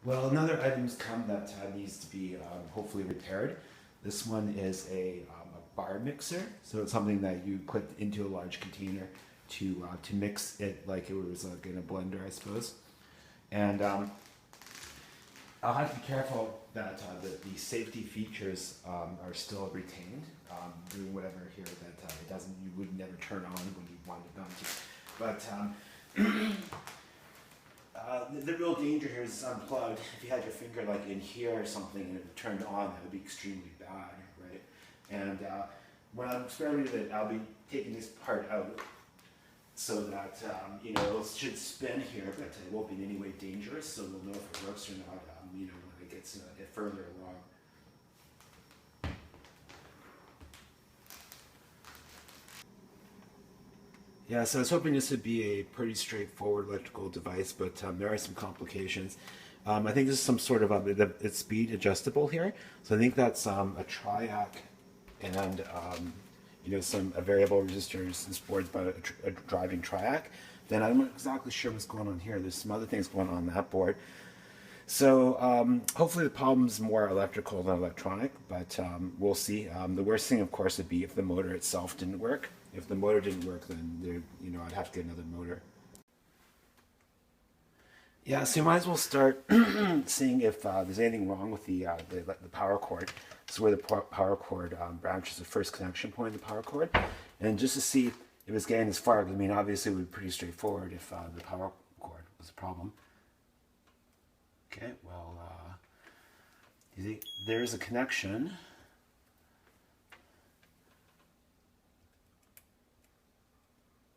Well, another item's come that needs to be hopefully repaired. This one is a bar mixer, so it's something that you put into a large container to mix it like it was like in a blender, I suppose. And I'll have to be careful that the safety features are still retained. Doing whatever here that it doesn't, you would never turn on when you wanted it not to. But the real danger here is it's unplugged. If you had your finger like in here or something and it turned on, that would be extremely bad, right? And when I'm experimenting with it, I'll be taking this part out so that it should spin here, but it won't be in any way dangerous. So we'll know if it works or not. When it gets further along. Yeah, so I was hoping this would be a pretty straightforward electrical device, but there are some complications. I think this is some sort of it's speed adjustable here. So I think that's a triac and some variable resistors and boards by a driving triac. Then I'm not exactly sure what's going on here. There's some other things going on that board. So hopefully the problem's more electrical than electronic, but we'll see. The worst thing, of course, would be if the motor itself didn't work. If the motor didn't work, then I'd have to get another motor. Yeah, so you might as well start seeing if there's anything wrong with the power cord. This is where the power cord branches the first connection point of the power cord. And just to see if it's getting this far, I mean, obviously it would be pretty straightforward if the power cord was a problem. Okay, well, there's a connection.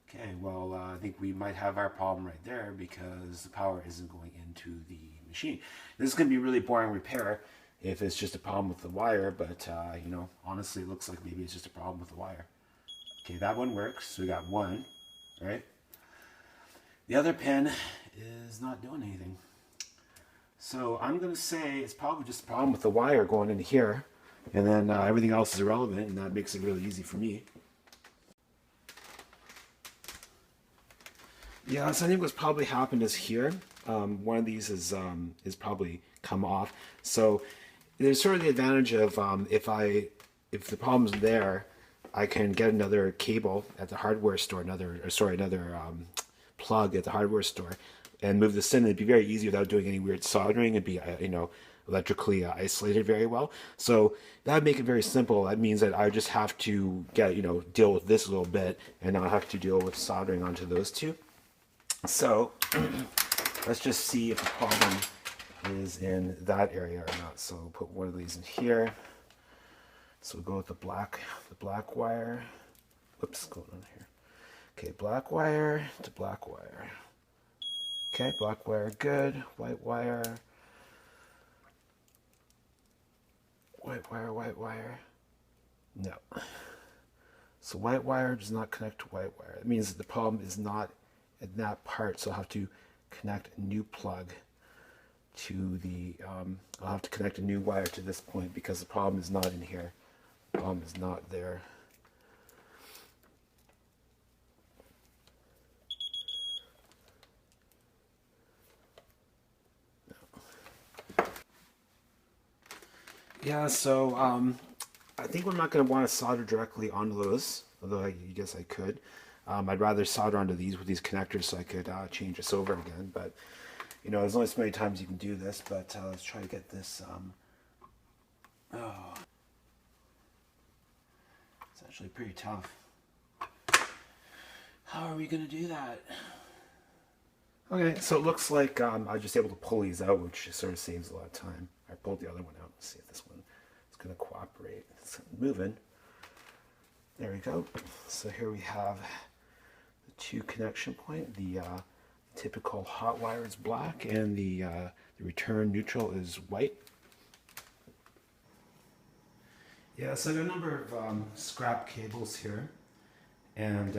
Okay, well, I think we might have our problem right there because the power isn't going into the machine. This is going to be really boring repair if it's just a problem with the wire, but, honestly, it looks like maybe it's just a problem with the wire. Okay, that one works, so we got one, right? The other pin is not doing anything. So I'm going to say it's probably just a problem with the wire going into here, and then everything else is irrelevant, and that makes it really easy for me. Yeah, so I think what's probably happened is here, one of these is probably come off. So there's sort of the advantage of if the problem's there, I can get another cable at the hardware store, another plug at the hardware store, and move this in. It'd be very easy without doing any weird soldering. It'd be electrically isolated very well. So that would make it very simple. That means that I just have to deal with this a little bit, and not have to deal with soldering onto those two. So let's just see if the problem is in that area or not. So we'll put one of these in here. So we'll go with the black wire. Whoops, going on here. Okay, black wire to black wire. Okay, black wire, good. White wire. White wire, white wire. No. So white wire does not connect to white wire. It means that the problem is not in that part, so I'll have to connect a new plug to the, I'll have to connect a new wire to this point because the problem is not in here. The problem is not there. No. Yeah, so I think I'm not going to want to solder directly onto those, although I guess I could. I'd rather solder onto these with these connectors so I could change this over again. But, there's only so many times you can do this. But let's try to get this. Oh, it's actually pretty tough. How are we going to do that? Okay, so it looks like I was just able to pull these out, which sort of saves a lot of time. I pulled the other one out. Let's see if this one is going to cooperate. It's moving. There we go. So here we have the two connection point. The typical hot wire is black, and the return neutral is white. Yeah, so I got a number of scrap cables here, and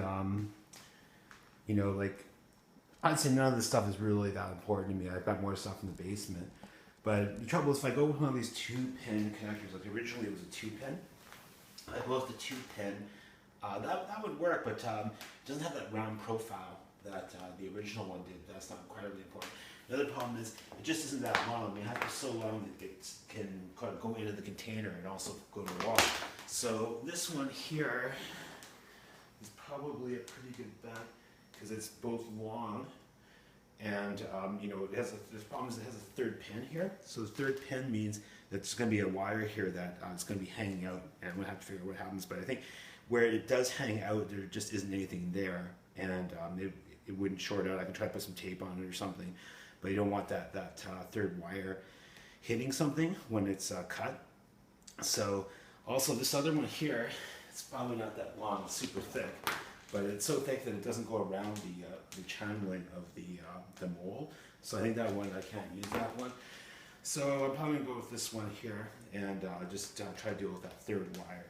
I'd say none of this stuff is really that important to me. I've got more stuff in the basement. But the trouble is, if I go with one of these 2-pin connectors, like originally it was a 2-pin, I go with the 2-pin, that would work, but it doesn't have that round profile that the original one did. That's not incredibly important. The other problem is it just isn't that long. You have to so long that it can kind of go into the container and also go to the wall. So this one here is probably a pretty good bet because it's both long and you know, it has there's problems. It has a third pin here. So the third pin means that there's going to be a wire here that it's going to be hanging out, and I'm going to have to figure out what happens. But I think where it does hang out, there just isn't anything there, and it wouldn't short out. I can try to put some tape on it or something, but you don't want that third wire hitting something when it's cut. So also this other one here, it's probably not that long, it's super thick, but it's so thick that it doesn't go around the channeling of the mole. So I think that one, I can't use that one. So I'm probably gonna go with this one here and just try to deal with that third wire.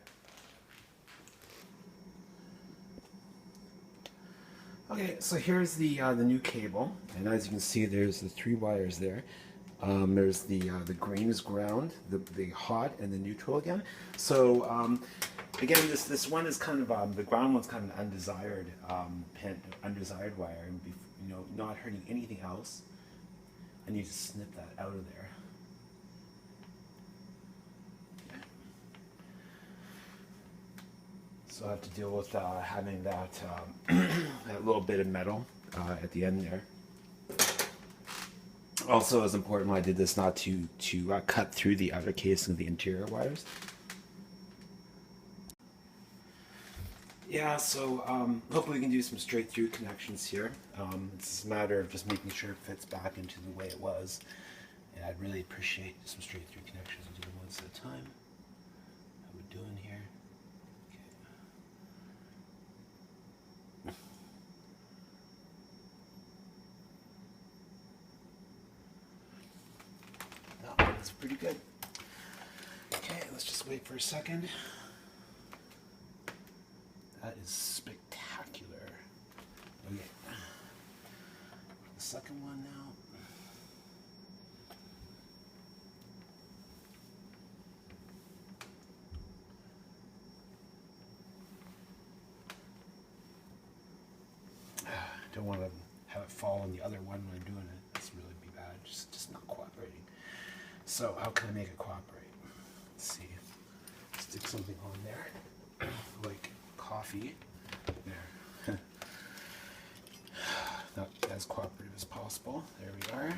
Okay, so here's the new cable, and as you can see, there's the 3 wires there. There's the green is ground, the hot, and the neutral again. So again, this one is kind of the ground one's kind of an undesired pin, undesired wire, and you know, not hurting anything else. I need to snip that out of there. Okay. So I have to deal with having that that little bit of metal at the end there. Also, it's important when I did this not to cut through the outer casing of the interior wires. Yeah, so hopefully we can do some straight through connections here. It's a matter of just making sure it fits back into the way it was. And I'd really appreciate some straight through connections. I'll do them once at a time. How we doing here? Okay. That's pretty good. Okay, let's just wait for a second. That is spectacular. Okay. The second one now. Don't want to have it fall on the other one when I'm doing it. That's really be bad. Just not cooperating. So how can I make it cooperate? Let's see. Stick something on there, like coffee. There. Not as cooperative as possible. There we are.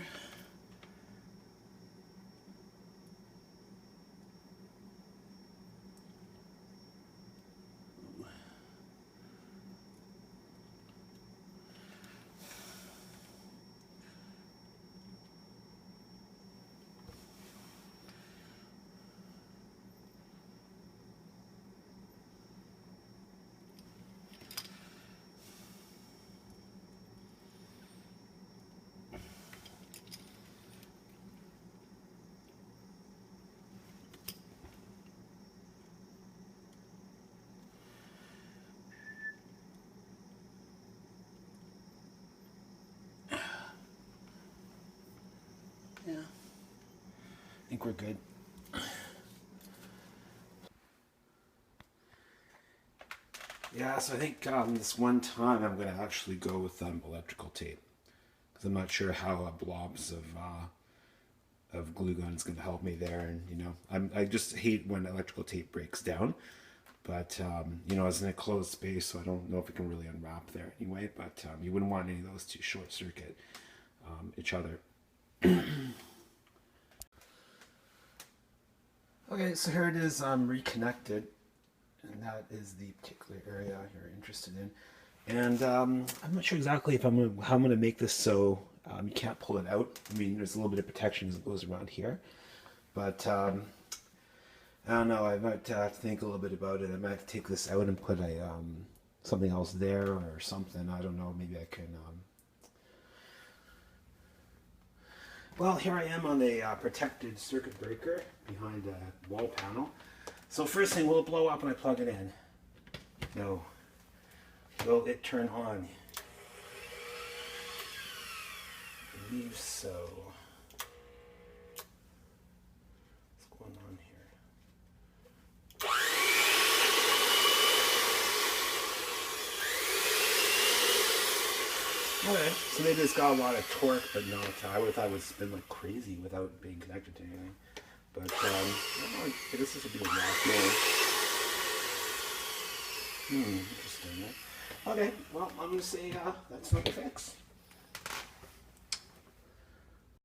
Yeah, I think we're good. Yeah, so I think this one time I'm going to actually go with electrical tape because I'm not sure how blobs of glue gun is going to help me there, and you know, I just hate when electrical tape breaks down. But you know, it's in a closed space, so I don't know if it can really unwrap there anyway. But you wouldn't want any of those to short circuit each other. Okay, so here it is reconnected, and that is the particular area you're interested in. And I'm not sure exactly if how I'm gonna make this so you can't pull it out. I mean, there's a little bit of protection that goes around here, but I don't know. I might have to think a little bit about it. I might have to take this out and put a something else there or something. I don't know. Maybe I can. Well, here I am on a protected circuit breaker behind a wall panel. So first thing, will it blow up when I plug it in? No. Will it turn on? I believe so. What's going on here? Okay. So maybe it's got a lot of torque, but not. I would have thought it would spin like crazy without being connected to anything. But I don't know, I guess this would be a rock more. Interesting. Okay, well, I'm gonna say that's not the fix.